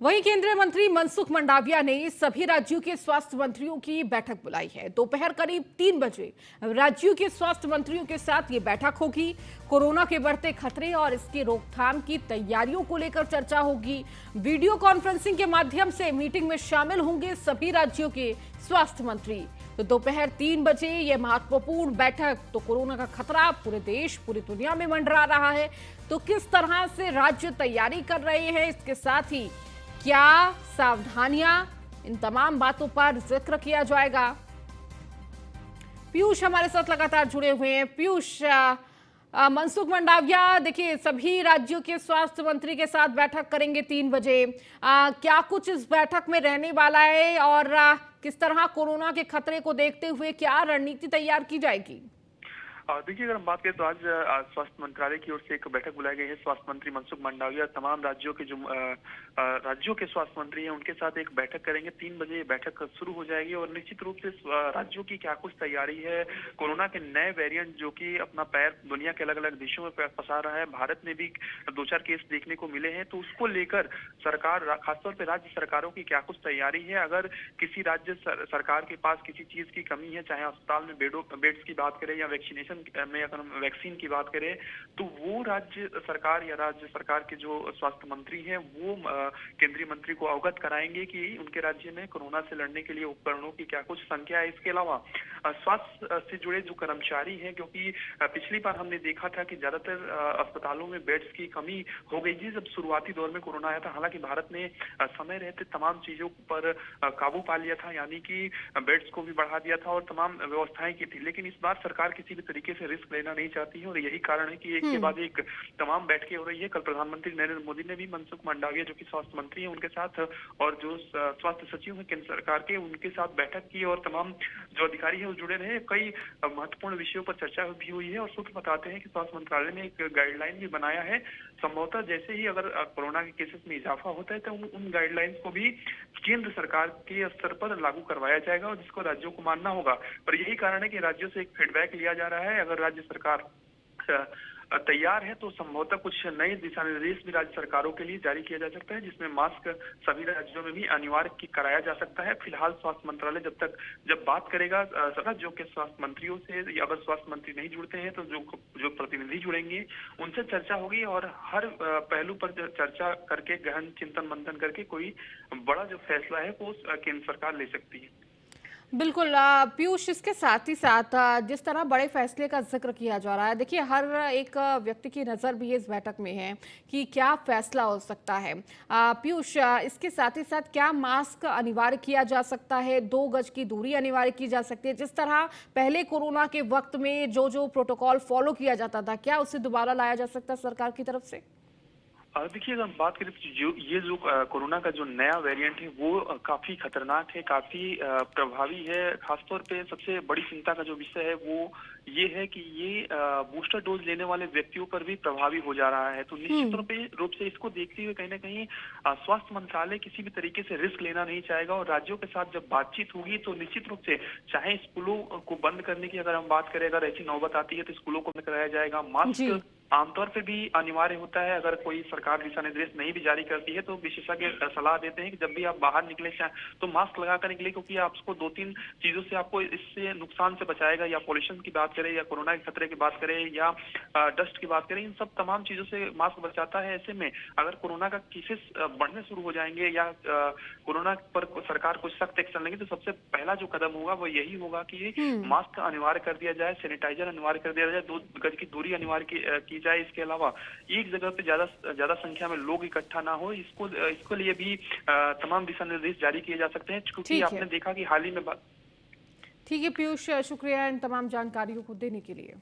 वहीं केंद्रीय मंत्री मनसुख मंडाविया ने सभी राज्यों के स्वास्थ्य मंत्रियों की बैठक बुलाई है। दोपहर करीब 3 बजे राज्यों के स्वास्थ्य मंत्रियों के साथ ये बैठक होगी। कोरोना के बढ़ते खतरे और इसकी रोकथाम की तैयारियों को लेकर चर्चा होगी। वीडियो कॉन्फ्रेंसिंग के माध्यम से मीटिंग में शामिल होंगे सभी राज्यों के स्वास्थ्य मंत्री। तो दोपहर 3 बजे ये महत्वपूर्ण बैठक। तो कोरोना का खतरा पूरे देश, पूरी दुनिया में मंडरा रहा है, तो किस तरह से राज्य तैयारी कर रहे हैं, इसके साथ ही क्या सावधानियां, इन तमाम बातों पर जिक्र किया जाएगा। पीयूष हमारे साथ लगातार जुड़े हुए हैं। पीयूष, मनसुख मंडाविया देखिए सभी राज्यों के स्वास्थ्य मंत्री के साथ बैठक करेंगे 3 बजे। क्या कुछ इस बैठक में रहने वाला है और किस तरह कोरोना के खतरे को देखते हुए क्या रणनीति तैयार की जाएगी? देखिए, अगर हम बात करें तो आज स्वास्थ्य मंत्रालय की ओर से एक बैठक बुलाई गई है। स्वास्थ्य मंत्री मनसुख मंडाविया तमाम राज्यों के जो राज्यों के स्वास्थ्य मंत्री हैं उनके साथ एक बैठक करेंगे। 3 बजे ये बैठक शुरू हो जाएगी और निश्चित रूप से राज्यों की क्या कुछ तैयारी है, कोरोना के नए वेरिएंट जो कि अपना पैर दुनिया के अलग अलग देशों में पसार रहा है, भारत में भी 2-4 केस देखने को मिले हैं, तो उसको लेकर सरकार, खासतौर पर राज्य सरकारों की क्या कुछ तैयारी है। अगर किसी राज्य सरकार के पास किसी चीज की कमी है, चाहे अस्पताल में बेड्स की बात करें या वैक्सीनेशन में अगर हम वैक्सीन की बात करें, तो वो राज्य सरकार या राज्य सरकार के जो स्वास्थ्य मंत्री हैं वो केंद्रीय मंत्री को अवगत कराएंगे कि उनके राज्य में कोरोना से लड़ने के लिए उपकरणों की क्या कुछ संख्या है। इसके अलावा स्वास्थ्य से जुड़े जो कर्मचारी हैं, क्योंकि पिछली बार हमने देखा था कि ज्यादातर अस्पतालों में बेड्स की कमी हो गई थी जब शुरुआती दौर में कोरोना आया था। हालांकि भारत ने समय रहते तमाम चीजों पर काबू पा लिया था, यानी कि बेड्स को भी बढ़ा दिया था और तमाम व्यवस्थाएं की थी। लेकिन इस बार सरकार किसी भी तरीके से रिस्क लेना नहीं चाहती है और यही कारण है कि एक के बाद एक तमाम बैठकें हो रही है। कल प्रधानमंत्री नरेंद्र मोदी ने भी मनसुख मंडाविया जो कि स्वास्थ्य मंत्री हैं उनके साथ और जो स्वास्थ्य सचिव हैं केंद्र सरकार के, उनके साथ बैठक की और तमाम जो अधिकारी हैं वो जुड़े रहे। कई महत्वपूर्ण विषयों पर चर्चा भी हुई है और सूत्र बताते हैं कि स्वास्थ्य मंत्रालय ने एक गाइडलाइन भी बनाया है। संभवतः जैसे ही अगर कोरोना के केसेस में इजाफा होता है तो उन गाइडलाइंस को भी केंद्र सरकार के स्तर पर लागू करवाया जाएगा और जिसको राज्यों को मानना होगा। पर यही कारण है कि राज्यों से एक फीडबैक लिया जा रहा है। अगर राज्य सरकार तैयार है तो संभवतः कुछ नए दिशा निर्देश भी राज्य सरकारों के लिए जारी किया जा सकता है, जिसमें मास्क सभी राज्यों में भी अनिवार्य कराया जा सकता है। फिलहाल स्वास्थ्य मंत्रालय जब बात करेगा राज्यों के स्वास्थ्य मंत्रियों से, या अगर स्वास्थ्य मंत्री नहीं जुड़ते हैं तो जो प्रतिनिधि जुड़ेंगे उनसे चर्चा होगी और हर पहलू पर चर्चा करके गहन चिंतन मंथन करके कोई बड़ा जो फैसला है वो केंद्र सरकार ले सकती है। बिल्कुल पीयूष, इसके साथ ही साथ जिस तरह बड़े फैसले का जिक्र किया जा रहा है, देखिए हर एक व्यक्ति की नज़र भी इस बैठक में है कि क्या फैसला हो सकता है। पीयूष, इसके साथ ही साथ क्या मास्क अनिवार्य किया जा सकता है, 2 गज की दूरी अनिवार्य की जा सकती है, जिस तरह पहले कोरोना के वक्त में जो प्रोटोकॉल फॉलो किया जाता था, क्या उसे दोबारा लाया जा सकता है सरकार की तरफ से? देखिए, अगर हम बात करें तो जो कोरोना का जो नया वेरिएंट है वो काफी खतरनाक है, काफी प्रभावी है। खासतौर पे सबसे बड़ी चिंता का जो विषय है वो ये है कि ये बूस्टर डोज लेने वाले व्यक्तियों पर भी प्रभावी हो जा रहा है। तो निश्चित रूप से इसको देखते हुए कहीं ना कहीं स्वास्थ्य मंत्रालय किसी भी तरीके से रिस्क लेना नहीं चाहेगा और राज्यों के साथ जब बातचीत होगी तो निश्चित रूप से, चाहे स्कूलों को बंद करने की अगर हम बात करें, अगर ऐसी नौबत आती है तो स्कूलों को बंद कराया जाएगा। मास्क आमतौर पे भी अनिवार्य होता है। अगर कोई सरकार दिशा निर्देश नहीं भी जारी करती है तो विशेषज्ञ सलाह देते हैं कि जब भी आप बाहर निकले तो मास्क लगाकर निकले, क्योंकि आपको 2-3 चीजों से आपको इससे नुकसान से बचाएगा। या पॉल्यूशन की बात करें, या कोरोना के खतरे की बात करें, या डस्ट की बात करें, इन सब तमाम चीजों से मास्क बचाता है। ऐसे में अगर कोरोना का केसेस बढ़ने शुरू हो जाएंगे या कोरोना पर सरकार कुछ सख्त एक्शन लेंगे तो सबसे पहला जो कदम होगा वो यही होगा कि मास्क अनिवार्य कर दिया जाए, सैनिटाइजर अनिवार्य कर दिया जाए, 2 गज की दूरी अनिवार्य की जाए। इसके अलावा एक जगह पे ज्यादा संख्या में लोग इकट्ठा ना हो, इसको लिए भी तमाम दिशा निर्देश जारी किए जा सकते हैं, क्योंकि आपने देखा कि हाल ही में ठीक है पीयूष, शुक्रिया इन तमाम जानकारियों को देने के लिए।